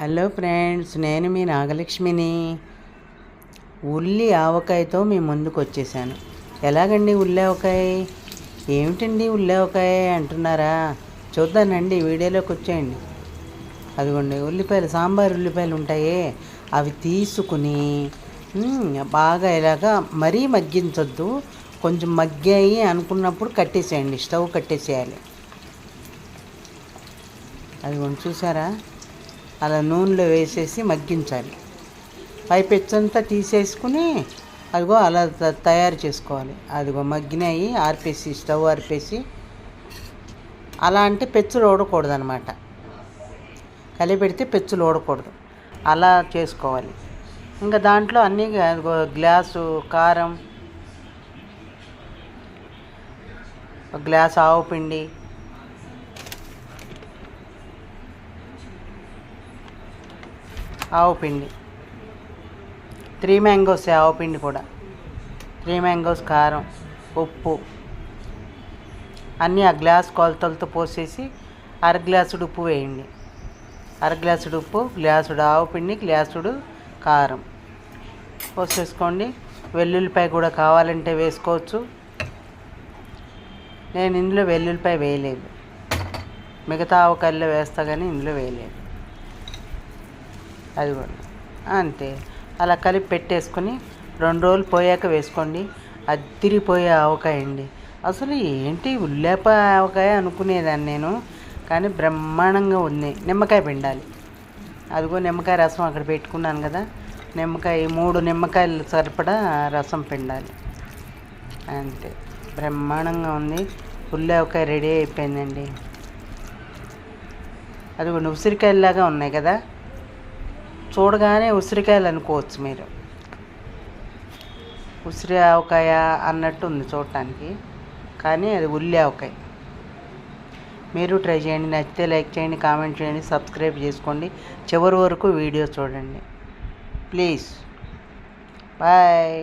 Hello friends, నేను మీ నాగలక్ష్మిని. ఉల్లి ఆవకాయతో మీ ముందుకు వచ్చేసాను. ఎలాగండి ఉల్లి ఆవకాయ? ఏమిటండి ఉల్లి ఆవకాయ అంటున్నారా? చూద్దానండి, వీడియోలోకి వచ్చేయండి. అదిగోండి ఉల్లిపాయలు, సాంబార్ ఉల్లిపాయలు ఉంటాయే, అవి తీసుకుని బాగా ఇలాగా మరీ మగ్గించొద్దు. కొంచెం మగ్గాయి అనుకున్నప్పుడు కట్టేసేయండి, స్టవ్ కట్టేసేయాలి. అదిగోండి చూసారా, అలా నూనెలో వేసేసి మగ్గించాలి. పై పెచ్చంతా తీసేసుకుని అదిగో అలా తయారు చేసుకోవాలి. అదిగో మగ్గినాయి, ఆర్పేసి స్టవ్ ఆర్పేసి. అలా అంటే పెచ్చులు ఓడకూడదు అనమాట, కలిపెడితే పెచ్చులు ఓడకూడదు. అలా చేసుకోవాలి. ఇంకా దాంట్లో అన్నీ అదిగో గ్లాసు కారం, ఒక గ్లాసు ఆవుపిండి, ఆవుపిండి 3 మ్యాంగోస్, ఆవుపిండి కూడా 3 మ్యాంగోస్, కారం, ఉప్పు అన్నీ ఆ గ్లాస్ కొలతలతో పోసేసి అర గ్లాసుడు ఉప్పు వేయండి. అర గ్లాసుడు ఉప్పు, గ్లాసుడు ఆవుపిండి, గ్లాసుడు కారం పోసేసుకోండి. వెల్లుల్లిపాయ కూడా కావాలంటే వేసుకోవచ్చు. నేను ఇందులో వెల్లుల్లిపాయ వేయలేదు, మిగతా ఆవకాయల్లో వేస్తా కానీ ఇందులో వేయలేదు. అది కూడా అంతే. అలా కలిపి పెట్టేసుకొని 2 రోజులు పోయాక వేసుకోండి. అదిరిపోయే ఆవకాయ అండి. అసలు ఏంటి ఉల్లిపాయ ఆవకాయ అనుకునేదాన్ని నేను, కానీ బ్రహ్మాండంగా ఉంది. నిమ్మకాయ పిండాలి. అదిగో నిమ్మకాయ రసం అక్కడ పెట్టుకున్నాను కదా, నిమ్మకాయ 3 నిమ్మకాయలు సరిపడా రసం పిండాలి. అంతే, బ్రహ్మాండంగా ఉంది. ఉల్లిపాయ రెడీ అయిపోయిందండి. అదిగోండి ఉసిరికాయలాగా ఉన్నాయి కదా, చూడగానే ఉసిరికాయలు అనుకోవచ్చు మీరు. ఉసిరి ఆవకాయ అన్నట్టు ఉంది చూడటానికి, కానీ అది ఉల్లి ఆవకాయ. మీరు ట్రై చేయండి. నచ్చితే లైక్ చేయండి, కామెంట్ చేయండి, సబ్స్క్రైబ్ చేసుకోండి. చివరి వరకు వీడియో చూడండి ప్లీజ్. బాయ్.